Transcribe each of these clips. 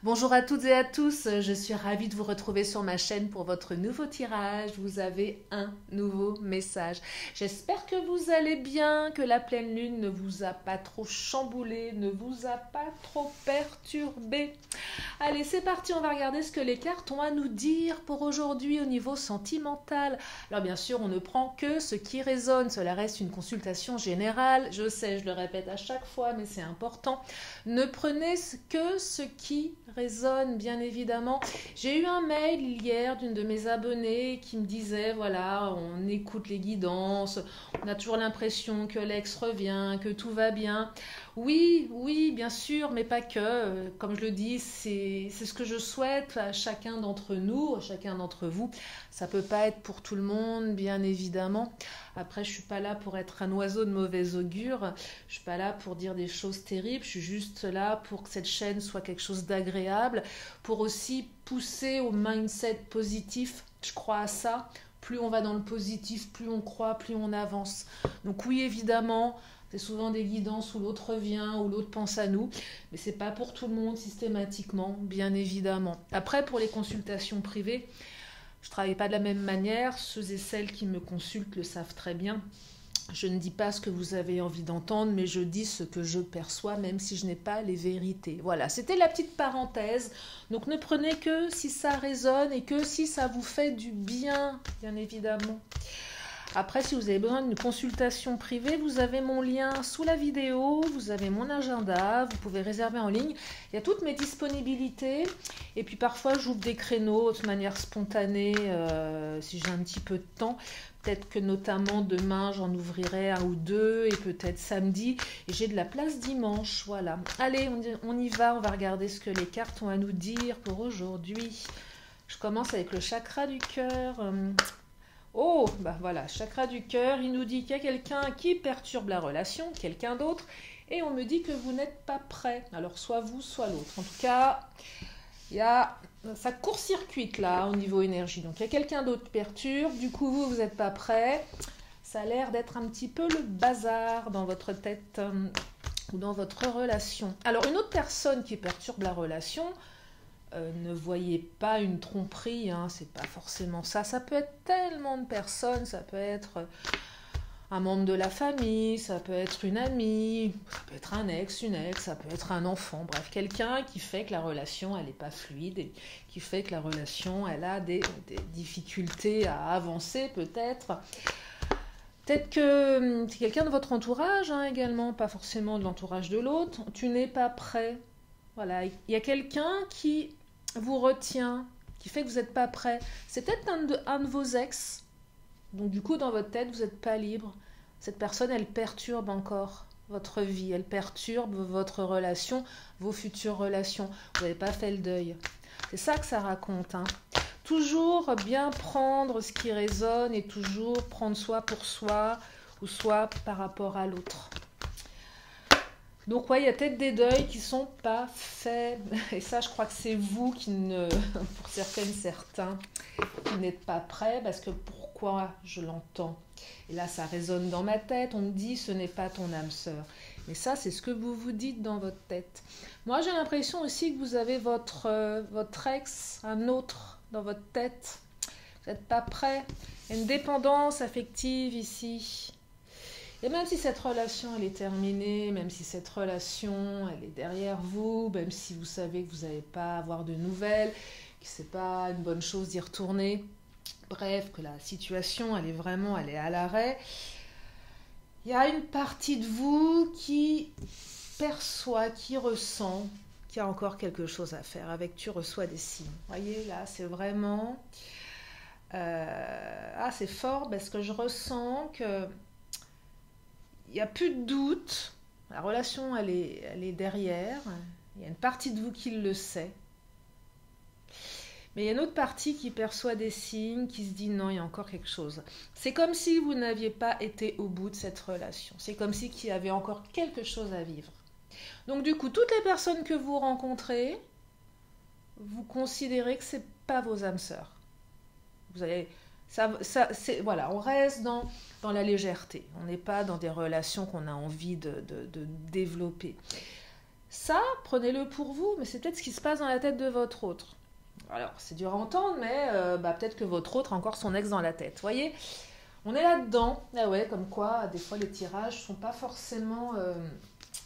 Bonjour à toutes et à tous, je suis ravie de vous retrouver sur ma chaîne pour votre nouveau tirage. Vous avez un nouveau message. J'espère que vous allez bien, que la pleine lune ne vous a pas trop chamboulé, ne vous a pas trop perturbé. Allez, c'est parti, on va regarder ce que les cartes ont à nous dire pour aujourd'hui au niveau sentimental. Alors bien sûr, on ne prend que ce qui résonne, cela reste une consultation générale. Je sais, je le répète à chaque fois, mais c'est important. Ne prenez que ce qui résonne, bien évidemment. J'ai eu un mail hier d'une de mes abonnées qui me disait, voilà, on écoute les guidances, on a toujours l'impression que l'ex revient, que tout va bien. Oui, oui, bien sûr, mais pas que. Comme je le dis, c'est ce que je souhaite à chacun d'entre nous, à chacun d'entre vous. Ça peut pas être pour tout le monde, bien évidemment. Après, je suis pas là pour être un oiseau de mauvais augure. Je suis pas là pour dire des choses terribles. Je suis juste là pour que cette chaîne soit quelque chose d'agréable, pour aussi pousser au mindset positif. Je crois à ça. Plus on va dans le positif, plus on croit, plus on avance. Donc oui, évidemment, c'est souvent des guidances où l'autre vient, où l'autre pense à nous, mais c'est pas pour tout le monde systématiquement, bien évidemment. Après, pour les consultations privées, je travaille pas de la même manière. Ceux et celles qui me consultent le savent très bien. Je ne dis pas ce que vous avez envie d'entendre, mais je dis ce que je perçois, même si je n'ai pas les vérités. Voilà, c'était la petite parenthèse. Donc ne prenez que si ça résonne et que si ça vous fait du bien, bien évidemment. Après, si vous avez besoin d'une consultation privée, vous avez mon lien sous la vidéo, vous avez mon agenda, vous pouvez réserver en ligne. Il y a toutes mes disponibilités. Et puis parfois, j'ouvre des créneaux de manière spontanée si j'ai un petit peu de temps. Peut-être que notamment demain, j'en ouvrirai un ou deux et peut-être samedi. Et j'ai de la place dimanche, voilà. Allez, on y va, on va regarder ce que les cartes ont à nous dire pour aujourd'hui. Je commence avec le chakra du cœur. Oh, bah voilà, chakra du cœur, il nous dit qu'il y a quelqu'un qui perturbe la relation, quelqu'un d'autre, et on me dit que vous n'êtes pas prêt. Alors soit vous, soit l'autre. En tout cas, ça court-circuite là au niveau énergie. Donc il y a quelqu'un d'autre qui perturbe, du coup vous n'êtes pas prêt. Ça a l'air d'être un petit peu le bazar dans votre tête ou dans votre relation. Alors une autre personne qui perturbe la relation, ne voyez pas une tromperie, hein, c'est pas forcément ça. Ça peut être tellement de personnes, ça peut être un membre de la famille, ça peut être une amie, ça peut être un ex, une ex, ça peut être un enfant, bref, quelqu'un qui fait que la relation elle n'est pas fluide et qui fait que la relation elle a des difficultés à avancer peut-être. Peut-être que c'est quelqu'un de votre entourage hein, également, pas forcément de l'entourage de l'autre. Tu n'es pas prêt. Voilà, il y a quelqu'un qui vous retient, qui fait que vous n'êtes pas prêt. C'est peut-être un de vos ex. Donc du coup, dans votre tête, vous n'êtes pas libre. Cette personne, elle perturbe encore votre vie. Elle perturbe votre relation, vos futures relations. Vous n'avez pas fait le deuil. C'est ça que ça raconte. Hein. Toujours bien prendre ce qui résonne et toujours prendre soi pour soi ou soi par rapport à l'autre. Donc ouais, il y a peut-être des deuils qui sont pas faits. Et ça, je crois que c'est vous qui ne, pour certaines, certains, qui n'êtes pas prêts. Parce que pourquoi je l'entends? Et là, ça résonne dans ma tête. On me dit, ce n'est pas ton âme sœur. Mais ça, c'est ce que vous vous dites dans votre tête. Moi, j'ai l'impression aussi que vous avez votre ex, un autre, dans votre tête. Vous n'êtes pas prêts. Il y a une dépendance affective ici. Et même si cette relation elle est terminée, même si cette relation elle est derrière vous, même si vous savez que vous n'allez pas avoir de nouvelles, que c'est pas une bonne chose d'y retourner, bref, que la situation elle est à l'arrêt, il y a une partie de vous qui perçoit, qui ressent qu'il y a encore quelque chose à faire. Avec tu reçois des signes. Vous voyez là, c'est vraiment c'est fort parce que je ressens que il n'y a plus de doute, la relation elle est derrière, il y a une partie de vous qui le sait, mais il y a une autre partie qui perçoit des signes, qui se dit non, il y a encore quelque chose. C'est comme si vous n'aviez pas été au bout de cette relation, c'est comme si il y avait encore quelque chose à vivre. Donc du coup, toutes les personnes que vous rencontrez, vous considérez que ce n'est pas vos âmes sœurs. Vous allez... voilà, on reste dans la légèreté. On n'est pas dans des relations qu'on a envie de développer. Ça, prenez-le pour vous, mais c'est peut-être ce qui se passe dans la tête de votre autre. Alors, c'est dur à entendre, mais peut-être que votre autre a encore son ex dans la tête. Vous voyez, on est là-dedans. Ah ouais, comme quoi, des fois, les tirages sont pas forcément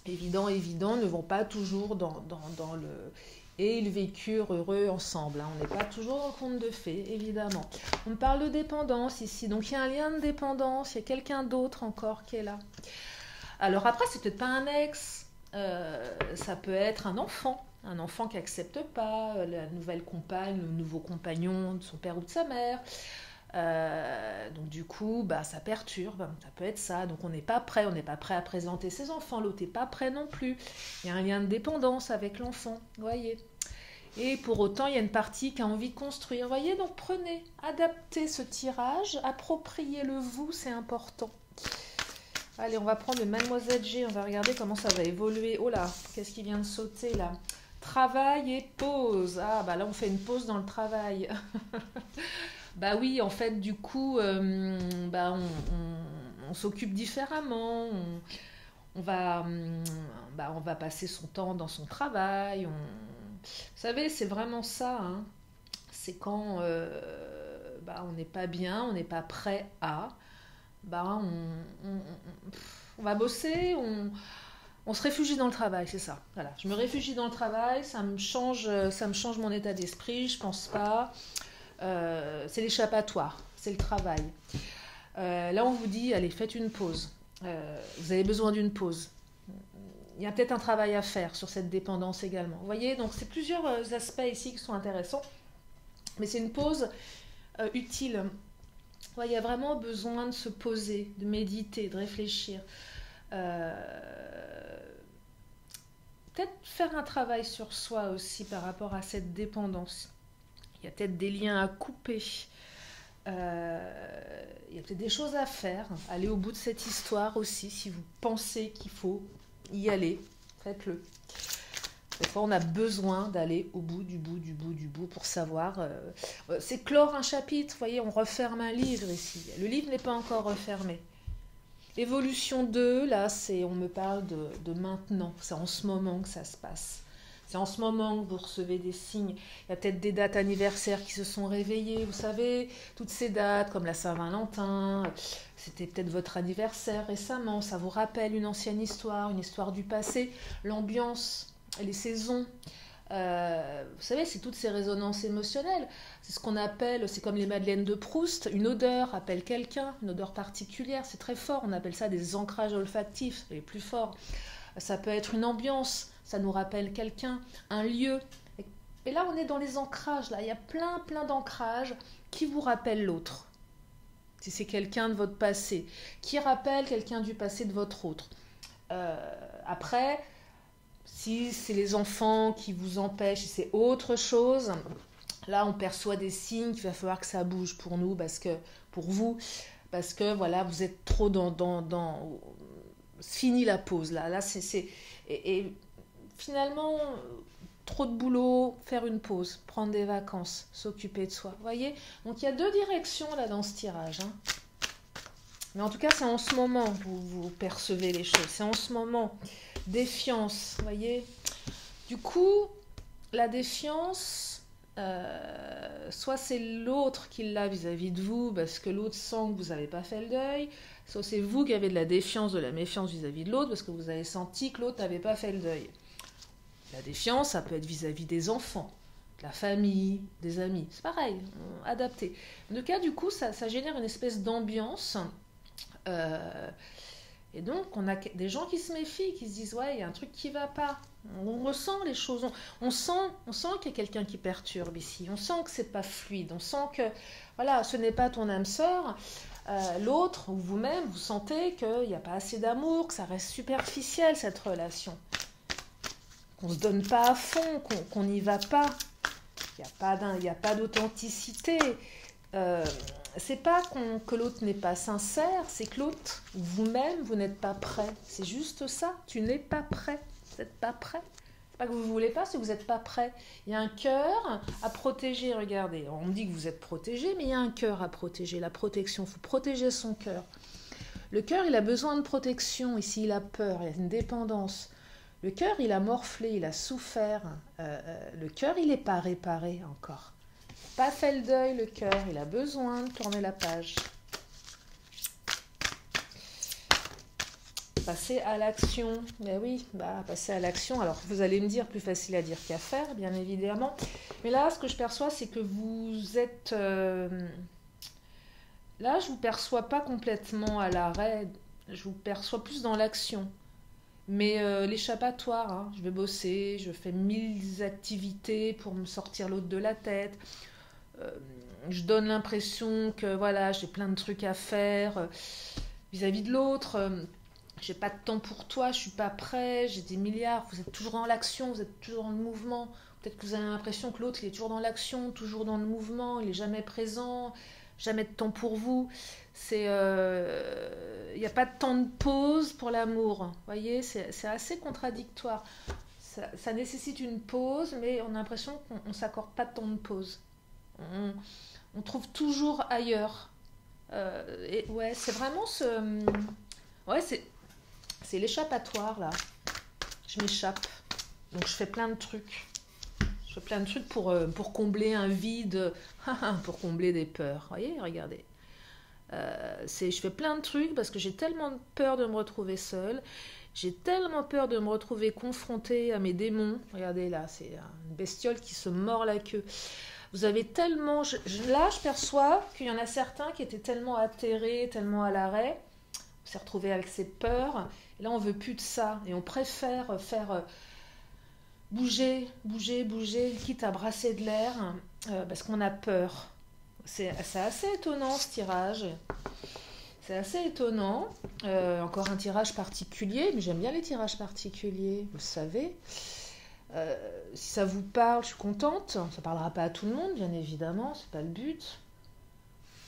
évidents, ne vont pas toujours dans le... Et ils vécurent heureux ensemble. Hein. On n'est pas toujours dans le conte de fées, évidemment. On parle de dépendance ici. Donc, il y a un lien de dépendance. Il y a quelqu'un d'autre encore qui est là. Alors après, c'est peut-être pas un ex. Ça peut être un enfant qui n'accepte pas la nouvelle compagne, le nouveau compagnon de son père ou de sa mère. Donc du coup, ça perturbe, ça peut être ça. Donc on n'est pas prêt à présenter ses enfants, l'autre n'est pas prêt non plus. Il y a un lien de dépendance avec l'enfant, vous voyez. Et pour autant, il y a une partie qui a envie de construire, vous voyez. Donc prenez, adaptez ce tirage, appropriez-le vous, c'est important. Allez, on va prendre le Mademoiselle G, on va regarder comment ça va évoluer. Oh là, qu'est-ce qui vient de sauter là? Travail et pause. Ah, là, on fait une pause dans le travail. Oui, en fait, du coup, on s'occupe différemment. On va passer son temps dans son travail. Vous savez, c'est vraiment ça. Hein. C'est quand on n'est pas bien, on n'est pas prêt à... on va bosser, on se réfugie dans le travail, c'est ça. Voilà, je me réfugie dans le travail, ça me change mon état d'esprit, je pense pas. C'est l'échappatoire, c'est le travail. Là, on vous dit, allez, faites une pause. Vous avez besoin d'une pause. Il y a peut-être un travail à faire sur cette dépendance également. Vous voyez, donc c'est plusieurs aspects ici qui sont intéressants, mais c'est une pause utile. Ouais, il y a vraiment besoin de se poser, de méditer, de réfléchir. Peut-être faire un travail sur soi aussi par rapport à cette dépendance. Il y a peut-être des liens à couper. Il y a peut-être des choses à faire. Aller au bout de cette histoire aussi. Si vous pensez qu'il faut y aller, faites-le. Des fois, on a besoin d'aller au bout du bout pour savoir. C'est clore un chapitre, vous voyez, on referme un livre ici. Le livre n'est pas encore refermé. Évolution 2, là, on me parle de maintenant. C'est en ce moment que ça se passe. C'est en ce moment que vous recevez des signes. Il y a peut-être des dates anniversaires qui se sont réveillées. Vous savez, toutes ces dates, comme la Saint-Valentin, c'était peut-être votre anniversaire récemment. Ça vous rappelle une ancienne histoire, une histoire du passé. L'ambiance... les saisons, vous savez, c'est toutes ces résonances émotionnelles. C'est ce qu'on appelle, c'est comme les madeleines de Proust, une odeur appelle quelqu'un, une odeur particulière, c'est très fort, on appelle ça des ancrages olfactifs, les plus forts. Ça peut être une ambiance, ça nous rappelle quelqu'un, un lieu. Et là, on est dans les ancrages, là, il y a plein d'ancrages qui vous rappellent l'autre. Si c'est quelqu'un de votre passé, qui rappelle quelqu'un du passé de votre autre. Après... si c'est les enfants qui vous empêchent, si c'est autre chose, là on perçoit des signes qu'il va falloir que ça bouge pour nous, pour vous, parce que voilà, vous êtes trop dans fini la pause là. Et finalement trop de boulot, faire une pause, prendre des vacances, s'occuper de soi. Vous voyez, donc il y a deux directions là dans ce tirage. Hein. Mais en tout cas, c'est en ce moment que vous percevez les choses. C'est en ce moment. Défiance, vous voyez. Du coup, la défiance, soit c'est l'autre qui l'a vis-à-vis de vous, parce que l'autre sent que vous n'avez pas fait le deuil, soit c'est vous qui avez de la défiance, de la méfiance vis-à-vis de l'autre, parce que vous avez senti que l'autre n'avait pas fait le deuil. La défiance, ça peut être vis-à-vis des enfants, de la famille, des amis. C'est pareil, adapté. En tout cas, du coup, ça génère une espèce d'ambiance... et donc, on a des gens qui se méfient, qui se disent « ouais, il y a un truc qui ne va pas ». On ressent les choses, on sent qu'il y a quelqu'un qui perturbe ici, on sent que c'est pas fluide, on sent que, voilà, ce n'est pas ton âme sœur, l'autre ou vous-même, vous sentez qu'il n'y a pas assez d'amour, que ça reste superficiel cette relation, qu'on ne se donne pas à fond, qu'on n'y va pas, il n'y a pas d'authenticité. C'est pas que l'autre n'est pas sincère, c'est que l'autre, vous-même, vous n'êtes pas prêt. C'est juste ça, tu n'es pas prêt. Vous n'êtes pas prêt. C'est pas que vous ne voulez pas, c'est que vous n'êtes pas prêt. Il y a un cœur à protéger, regardez. On me dit que vous êtes protégé, mais il y a un cœur à protéger, la protection. Il faut protéger son cœur. Le cœur, il a besoin de protection. Ici, il a peur, il y a une dépendance. Le cœur, il a morflé, il a souffert. Le cœur, il n'est pas réparé encore. Pas fait le deuil, le cœur. Il a besoin de tourner la page. Passer à l'action. Ben oui, passer à l'action. Alors, vous allez me dire, plus facile à dire qu'à faire, bien évidemment. Mais là, ce que je perçois, c'est que vous êtes... là, je ne vous perçois pas complètement à l'arrêt. Je vous perçois plus dans l'action. Mais l'échappatoire, hein, je vais bosser, je fais 1000 activités pour me sortir l'autre de la tête. Je donne l'impression que voilà, j'ai plein de trucs à faire vis-à-vis de l'autre. J'ai pas de temps pour toi, je suis pas prêt, j'ai des milliards. Vous êtes toujours dans l'action, vous êtes toujours dans le mouvement. Peut-être que vous avez l'impression que l'autre, il est toujours dans l'action, toujours dans le mouvement, il est jamais présent, jamais de temps pour vous. Il n'y a pas de temps de pause pour l'amour. Vous voyez, c'est assez contradictoire. Ça nécessite une pause, mais on a l'impression qu'on ne s'accorde pas de temps de pause. On trouve toujours ailleurs. Et ouais, c'est vraiment ce... Ouais, c'est l'échappatoire, là. Je m'échappe. Donc, je fais plein de trucs. Je fais plein de trucs pour combler un vide, pour combler des peurs. Vous voyez, regardez. Je fais plein de trucs parce que j'ai tellement peur de me retrouver seule. J'ai tellement peur de me retrouver confrontée à mes démons. Regardez, là, c'est une bestiole qui se mord la queue. Vous avez tellement... Là, je perçois qu'il y en a certains qui étaient tellement atterrés, tellement à l'arrêt. On s'est retrouvé avec ses peurs. Et là, on veut plus de ça. Et on préfère faire bouger, quitte à brasser de l'air, parce qu'on a peur. C'est assez étonnant, ce tirage. C'est assez étonnant. Encore un tirage particulier, mais j'aime bien les tirages particuliers, vous le savez. Si ça vous parle, je suis contente. Ça ne parlera pas à tout le monde, bien évidemment, c'est pas le but.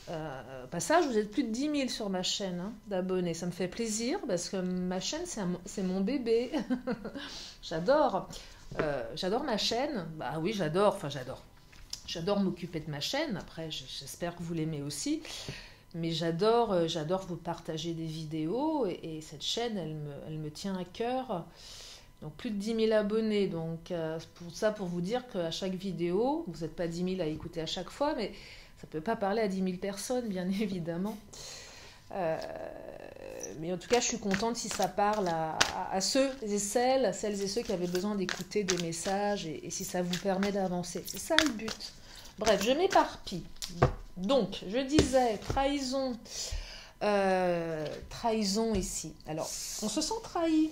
Au passage, vous êtes plus de 10 000 sur ma chaîne d'abonnés. Ça me fait plaisir parce que ma chaîne, c'est mon bébé. J'adore. J'adore ma chaîne. Bah oui, j'adore. J'adore m'occuper de ma chaîne. Après, j'espère que vous l'aimez aussi. Mais j'adore vous partager des vidéos. Et cette chaîne, elle me tient à cœur. Donc plus de 10 000 abonnés. Donc pour vous dire qu'à chaque vidéo, vous n'êtes pas 10 000 à écouter à chaque fois, mais ça ne peut pas parler à 10 000 personnes, bien évidemment. Mais en tout cas, je suis contente si ça parle à celles et ceux qui avaient besoin d'écouter des messages et si ça vous permet d'avancer. C'est ça le but. Bref, je m'éparpille. Donc, je disais, trahison. Trahison ici. Alors, on se sent trahi.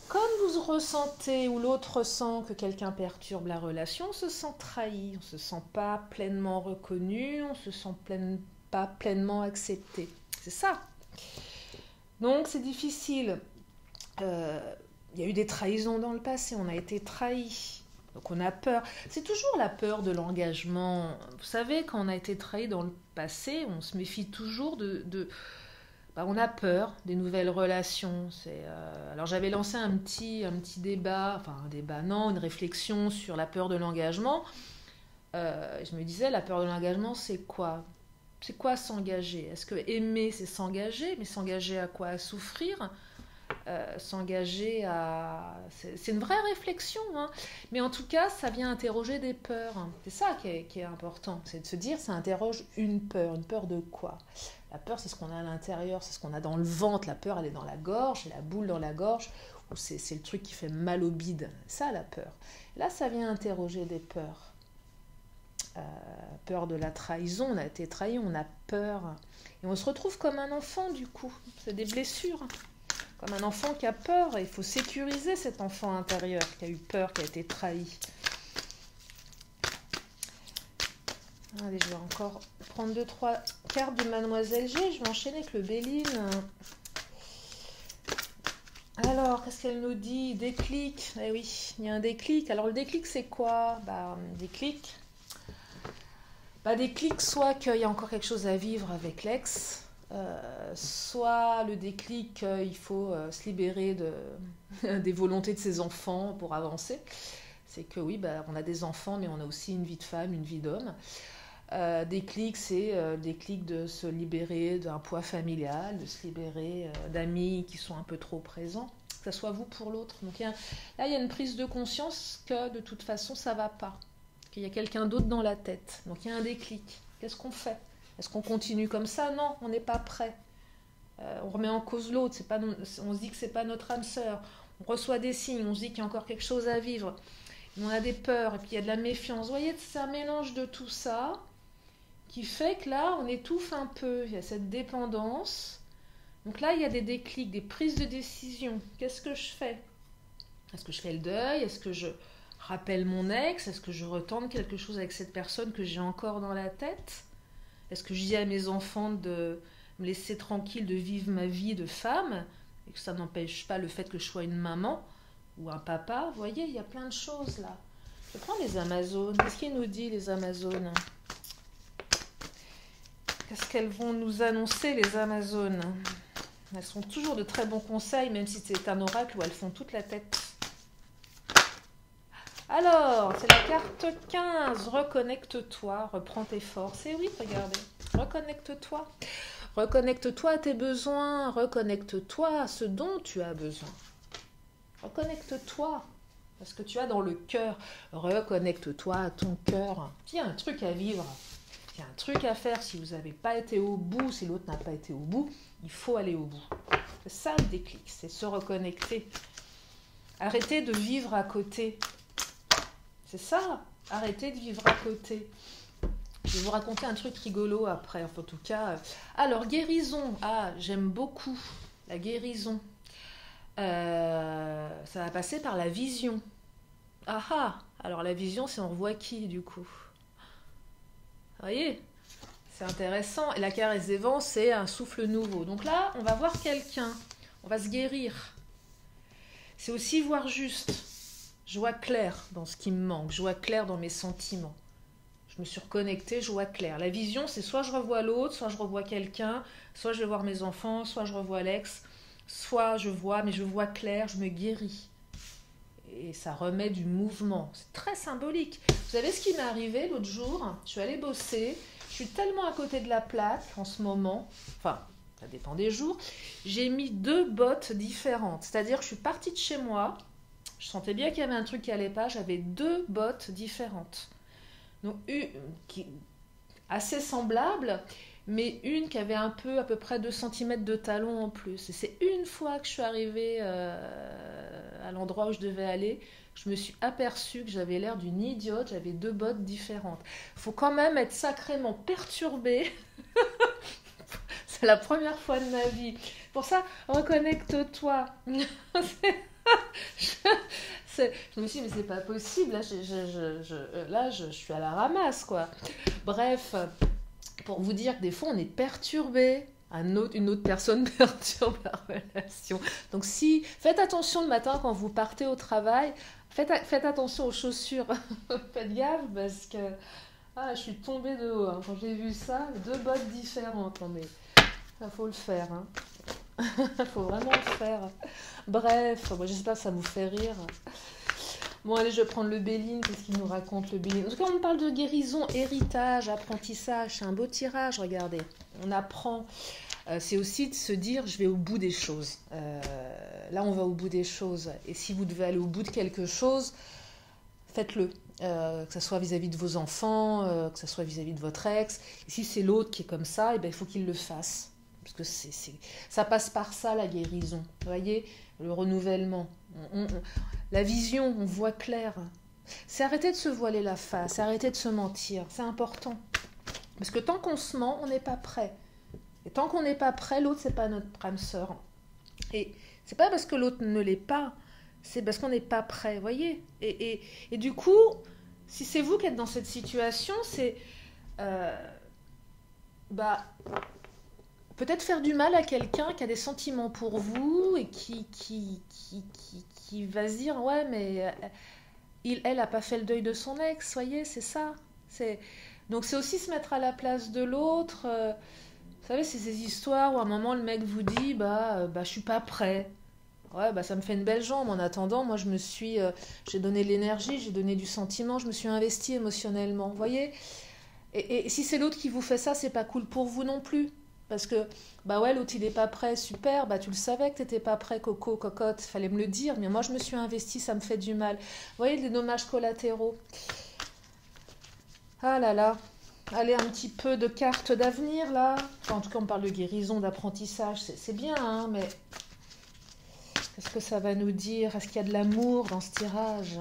Comme vous ressentez ou l'autre ressent que quelqu'un perturbe la relation, on se sent trahi, on ne se sent pas pleinement reconnu, on ne se sent pas pleinement accepté. C'est ça. Donc c'est difficile. Il y a eu des trahisons dans le passé, on a été trahi. Donc on a peur. C'est toujours la peur de l'engagement. Vous savez, quand on a été trahi dans le passé, on se méfie toujours on a peur des nouvelles relations. Alors j'avais lancé un petit débat, une réflexion sur la peur de l'engagement. Je me disais, la peur de l'engagement, c'est quoi? C'est quoi s'engager? Est-ce que aimer, c'est s'engager? Mais s'engager à quoi? À souffrir? S'engager à... C'est une vraie réflexion, hein. Mais en tout cas, ça vient interroger des peurs. C'est ça qui est important. C'est de se dire, ça interroge une peur. Une peur de quoi? La peur, c'est ce qu'on a à l'intérieur, c'est ce qu'on a dans le ventre. La peur, elle est dans la gorge, c'est la boule dans la gorge, ou c'est le truc qui fait mal au bide. Ça, la peur. Là, ça vient interroger des peurs. Peur de la trahison, on a été trahi, on a peur. Et on se retrouve comme un enfant, du coup. C'est des blessures. Comme un enfant qui a peur. Et il faut sécuriser cet enfant intérieur qui a eu peur, qui a été trahi. Allez, je vais encore prendre 2-3 cartes de Mademoiselle G. Je vais enchaîner avec le Béline. Alors, qu'est-ce qu'elle nous dit? Déclic. Eh oui, il y a un déclic. Alors, le déclic, c'est quoi? Déclic. Déclic, soit qu'il y a encore quelque chose à vivre avec l'ex, soit le déclic, il faut se libérer des volontés de ses enfants pour avancer. C'est que oui, on a des enfants, mais on a aussi une vie de femme, une vie d'homme. Déclic, c'est déclic de se libérer d'un poids familial, de se libérer d'amis qui sont un peu trop présents, que ce soit vous pour l'autre. Donc là, il y a une prise de conscience que de toute façon, ça ne va pas, qu'il y a quelqu'un d'autre dans la tête. Donc il y a un déclic. Qu'est-ce qu'on fait? Est-ce qu'on continue comme ça? Non, on n'est pas prêt. On remet en cause l'autre. On se dit que c'est pas notre âme sœur. On reçoit des signes, on se dit qu'il y a encore quelque chose à vivre. On a des peurs, et puis il y a de la méfiance. Vous voyez, c'est un mélange de tout ça qui fait que là, on étouffe un peu. Il y a cette dépendance. Donc là, il y a des déclics, des prises de décision. Qu'est-ce que je fais? Est-ce que je fais le deuil? Est-ce que je rappelle mon ex? Est-ce que je retente quelque chose avec cette personne que j'ai encore dans la tête? Est-ce que je dis à mes enfants de me laisser tranquille, de vivre ma vie de femme, et que ça n'empêche pas le fait que je sois une maman ou un papa? Vous voyez, il y a plein de choses là. Je prends les Amazones. Qu'est-ce qu'il nous dit, les Amazones? Qu'est-ce qu'elles vont nous annoncer, les Amazones? Elles sont toujours de très bons conseils, même si c'est un oracle où elles font toute la tête. Alors, c'est la carte 15. Reconnecte-toi, reprends tes forces. Et oui, regardez, reconnecte-toi. Reconnecte-toi à tes besoins, reconnecte-toi à ce dont tu as besoin. Reconnecte-toi à ce que tu as dans le cœur. Reconnecte-toi à ton cœur. Il y a un truc à vivre. Il y a un truc à faire. Si vous n'avez pas été au bout, si l'autre n'a pas été au bout, il faut aller au bout. C'est ça le déclic, c'est se reconnecter. Arrêtez de vivre à côté. C'est ça, arrêtez de vivre à côté. Je vais vous raconter un truc rigolo après, enfin, en tout cas. Alors, guérison. Ah, j'aime beaucoup la guérison. Ça va passer par la vision. Ah ah. Alors, la vision, c'est on revoit qui, du coup? Vous voyez? C'est intéressant. Et la caresse des vents, c'est un souffle nouveau. Donc là, on va voir quelqu'un. On va se guérir. C'est aussi voir juste. Je vois clair dans ce qui me manque. Je vois clair dans mes sentiments. Je me suis reconnectée, je vois clair. La vision, c'est soit je revois l'autre, soit je revois quelqu'un, soit je vais voir mes enfants, soit je revois l'ex, soit je vois, mais je vois clair, je me guéris. Et ça remet du mouvement. C'est très symbolique. Vous savez ce qui m'est arrivé l'autre jour? Je suis allée bosser. Je suis tellement à côté de la plaque en ce moment. Enfin, ça dépend des jours. J'ai mis 2 bottes différentes. C'est-à-dire que je suis partie de chez moi. Je sentais bien qu'il y avait un truc qui n'allait pas. J'avais 2 bottes différentes. Donc, une qui assez semblable, mais une qui avait un peu, à peu près 2 cm de talon en plus. Et c'est une fois que je suis arrivée à l'endroit où je devais aller, je me suis aperçue que j'avais l'air d'une idiote, j'avais 2 bottes différentes. Il faut quand même être sacrément perturbée. C'est la première fois de ma vie. Pour ça, reconnecte-toi. Je me suis dit, mais c'est pas possible, là, je suis à la ramasse, quoi. Bref, pour vous dire que des fois, on est perturbé. Une autre personne perturbe la relation. Donc, faites attention le matin quand vous partez au travail, faites attention aux chaussures. Faites gaffe, parce que je suis tombée de haut. Hein. Quand j'ai vu ça, 2 bottes différentes. Non, mais il faut le faire, hein. Il faut vraiment le faire. Bref, moi j'espère que ça vous fait rire. Bon, allez, je vais prendre le Béline. Qu'est-ce qu'il nous raconte, le Béline? En tout cas, on parle de guérison, héritage, apprentissage. C'est un beau tirage, regardez. On apprend. C'est aussi de se dire, je vais au bout des choses. Là, on va au bout des choses. Et si vous devez aller au bout de quelque chose, faites-le. Que ce soit vis-à-vis de vos enfants, que ce soit vis-à-vis de votre ex. Et si c'est l'autre qui est comme ça, il faut qu'il le fasse. Parce que ça passe par ça, la guérison. Vous voyez, le renouvellement. La vision, on voit clair. C'est arrêter de se voiler la face, c'est arrêter de se mentir. C'est important. Parce que tant qu'on se ment, on n'est pas prêt. Et tant qu'on n'est pas prêt, l'autre, c'est pas notre âme sœur. Et c'est pas parce que l'autre ne l'est pas, c'est parce qu'on n'est pas prêt, vous voyez. Et du coup, si c'est vous qui êtes dans cette situation, c'est... peut-être faire du mal à quelqu'un qui a des sentiments pour vous et qui va se dire, ouais, mais elle n'a pas fait le deuil de son ex, voyez, c'est ça. Donc c'est aussi se mettre à la place de l'autre. Vous savez, c'est ces histoires où à un moment le mec vous dit, je suis pas prêt. Ouais, ça me fait une belle jambe. En attendant, moi j'ai donné de l'énergie, j'ai donné du sentiment, je me suis investie émotionnellement. Vous voyez, Et si c'est l'autre qui vous fait ça, c'est pas cool pour vous non plus. Parce que, bah ouais, l'autre il est pas prêt, super, bah tu le savais que t'étais pas prêt, coco, cocotte, fallait me le dire, mais moi je me suis investie, ça me fait du mal. Vous voyez, les dommages collatéraux. Ah là là. Allez, un petit peu de cartes d'avenir là. Enfin, en tout cas, on parle de guérison, d'apprentissage, c'est bien, hein, mais qu'est-ce que ça va nous dire? Est-ce qu'il y a de l'amour dans ce tirage?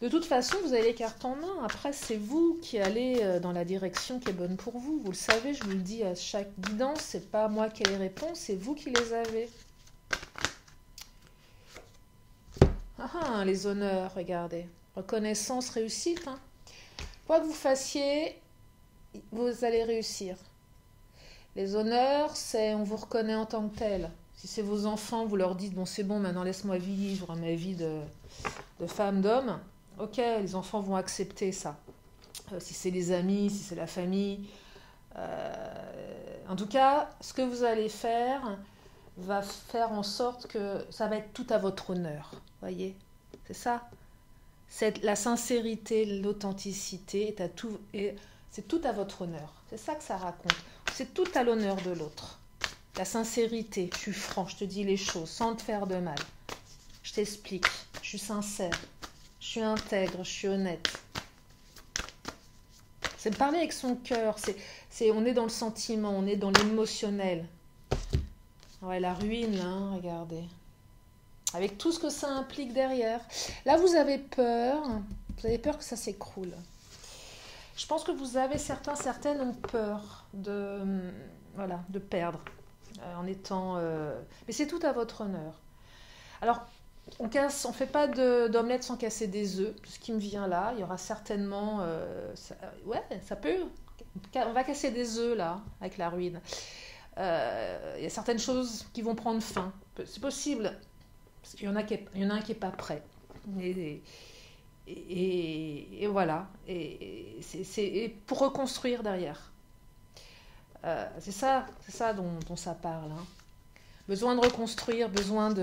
De toute façon, vous avez les cartes en main. Après, c'est vous qui allez dans la direction qui est bonne pour vous. Vous le savez, je vous le dis à chaque guidance, c'est pas moi qui ai les réponses, c'est vous qui les avez. Ah, les honneurs, regardez. Reconnaissance, réussite. Hein. Quoi que vous fassiez, vous allez réussir. Les honneurs, c'est on vous reconnaît en tant que tel. Si c'est vos enfants, vous leur dites, bon c'est bon, maintenant laisse-moi vivre ma vie de femme, d'homme. Ok, les enfants vont accepter ça. Si c'est les amis, si c'est la famille. En tout cas, ce que vous allez faire va faire en sorte que ça va être tout à votre honneur. Voyez, c'est ça. C'est la sincérité, l'authenticité, c'est tout à votre honneur. C'est ça que ça raconte. C'est tout à l'honneur de l'autre. La sincérité, je suis franc, je te dis les choses sans te faire de mal. Je t'explique, je suis sincère, je suis intègre, je suis honnête. C'est parler avec son cœur, on est dans le sentiment, on est dans l'émotionnel. Ouais, la ruine, hein, regardez. Avec tout ce que ça implique derrière. Là, vous avez peur que ça s'écroule. Je pense que vous avez certaines ont peur de perdre en étant... Mais c'est tout à votre honneur. Alors, on fait pas d'omelette sans casser des œufs. Ce qui me vient là, il y aura certainement... ça peut... On va casser des œufs là, avec la ruine. Il y a certaines choses qui vont prendre fin. C'est possible, parce qu'il y en a un qui n'est pas prêt. Et voilà. Et c'est pour reconstruire derrière. C'est ça dont ça parle. Hein. Besoin de reconstruire, besoin.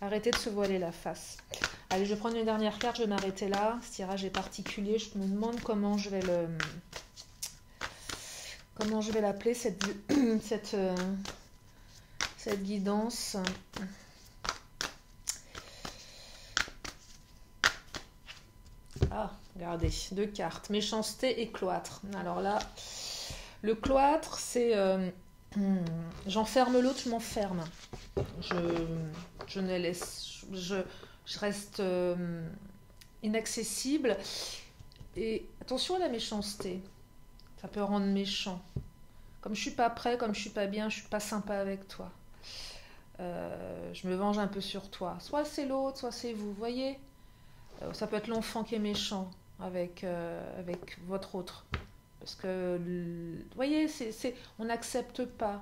Arrêtez de se voiler la face. Allez, je vais prendre une dernière carte, je vais m'arrêter là. Ce tirage est particulier, je me demande comment je vais l'appeler, cette guidance. Ah, regardez, 2 cartes, méchanceté et cloître. Alors là, le cloître, c'est j'enferme l'autre, je m'enferme. Je reste inaccessible. Et attention à la méchanceté, ça peut rendre méchant. Comme je suis pas prêt, comme je suis pas bien, je suis pas sympa avec toi. Je me venge un peu sur toi. Soit c'est l'autre, soit c'est vous, voyez. Ça peut être l'enfant qui est méchant avec votre autre. Parce que, vous voyez, on n'accepte pas.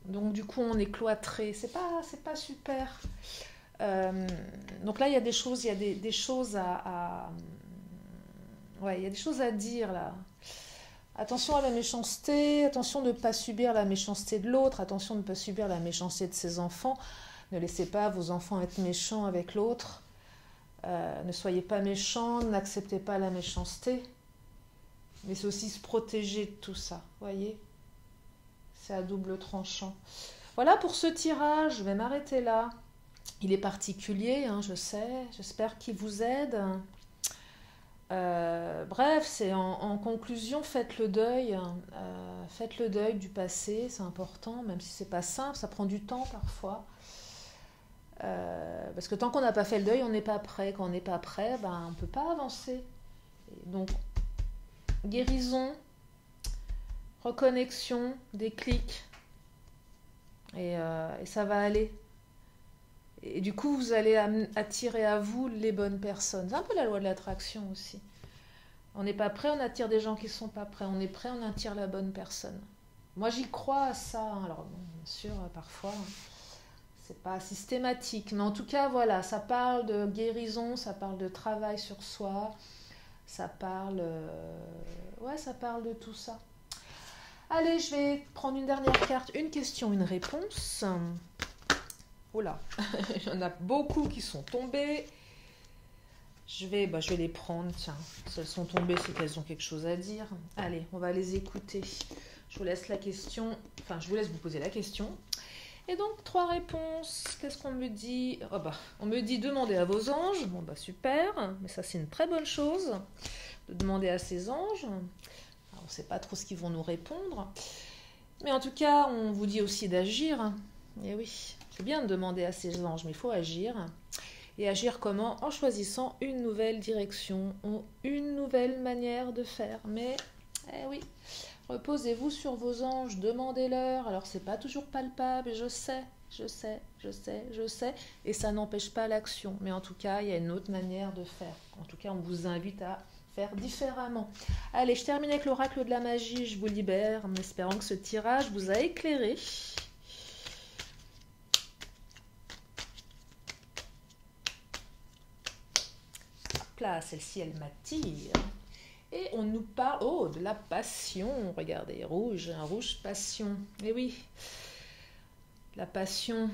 Donc du coup, on est cloîtré. C'est pas super. Donc là, il y a des choses, il y a des choses ouais, il y a des choses à dire là. Attention à la méchanceté, attention de ne pas subir la méchanceté de l'autre, attention de ne pas subir la méchanceté de ses enfants. Ne laissez pas vos enfants être méchants avec l'autre. Ne soyez pas méchants, n'acceptez pas la méchanceté. Mais c'est aussi se protéger de tout ça, voyez. C'est à double tranchant. Voilà pour ce tirage, je vais m'arrêter là. Il est particulier, hein, je sais, j'espère qu'il vous aide. Bref, c'est en conclusion, faites le deuil du passé, c'est important, même si c'est pas simple, ça prend du temps parfois. Parce que tant qu'on n'a pas fait le deuil, on n'est pas prêt. Quand on n'est pas prêt, on ne peut pas avancer. Et donc, guérison, reconnexion, déclic, et ça va aller. Et du coup, vous allez attirer à vous les bonnes personnes. C'est un peu la loi de l'attraction aussi. On n'est pas prêt, on attire des gens qui ne sont pas prêts. On est prêt, on attire la bonne personne. Moi, j'y crois à ça. Hein. Alors, bon, bien sûr, parfois, c'est pas systématique. Mais en tout cas, voilà, ça parle de guérison, ça parle de travail sur soi. Ça parle... ça parle de tout ça. Allez, je vais prendre une dernière carte. Une question, une réponse. Oh là, il y en a beaucoup qui sont tombés. je vais les prendre, tiens. Si elles sont tombées, c'est qu'elles ont quelque chose à dire. Allez, on va les écouter. Je vous laisse la question, enfin, je vous laisse vous poser la question. Et donc, 3 réponses. Qu'est-ce qu'on me dit? Oh bah, on me dit demander à vos anges. Bon, bah super, mais ça, c'est une très bonne chose, de demander à ses anges. Alors, on ne sait pas trop ce qu'ils vont nous répondre. Mais en tout cas, on vous dit aussi d'agir. Et oui, c'est bien de demander à ses anges, mais il faut agir. Et agir comment? En choisissant une nouvelle direction ou une nouvelle manière de faire. Mais, eh oui, reposez-vous sur vos anges, demandez-leur. Alors, c'est pas toujours palpable, je sais. Et ça n'empêche pas l'action. Mais en tout cas, il y a une autre manière de faire. En tout cas, on vous invite à faire différemment. Allez, je termine avec l'oracle de la magie. Je vous libère en espérant que ce tirage vous a éclairé. Là, celle-ci, elle m'attire. Et on nous parle, oh, de la passion. Regardez, rouge, un rouge passion. Eh oui, la passion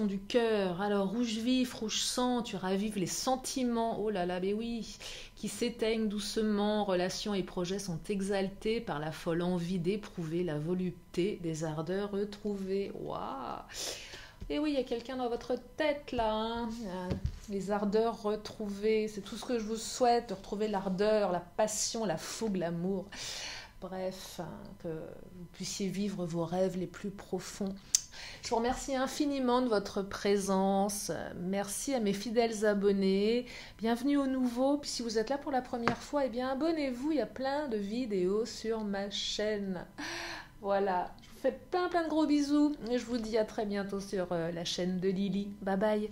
du cœur. Alors, rouge vif, rouge sang, tu ravives les sentiments. Oh là là, mais oui, qui s'éteignent doucement. Relations et projets sont exaltés par la folle envie d'éprouver la volupté des ardeurs retrouvées. Waouh! Et oui, il y a quelqu'un dans votre tête là, hein. Les ardeurs retrouvées, c'est tout ce que je vous souhaite, de retrouver l'ardeur, la passion, la fougue, l'amour. Bref, hein, que vous puissiez vivre vos rêves les plus profonds. Je vous remercie infiniment de votre présence. Merci à mes fidèles abonnés. Bienvenue aux nouveaux. Puis si vous êtes là pour la première fois, eh bien abonnez-vous. Il y a plein de vidéos sur ma chaîne. Voilà. Je vous fais plein de gros bisous. Et je vous dis à très bientôt sur la chaîne de Lily. Bye bye.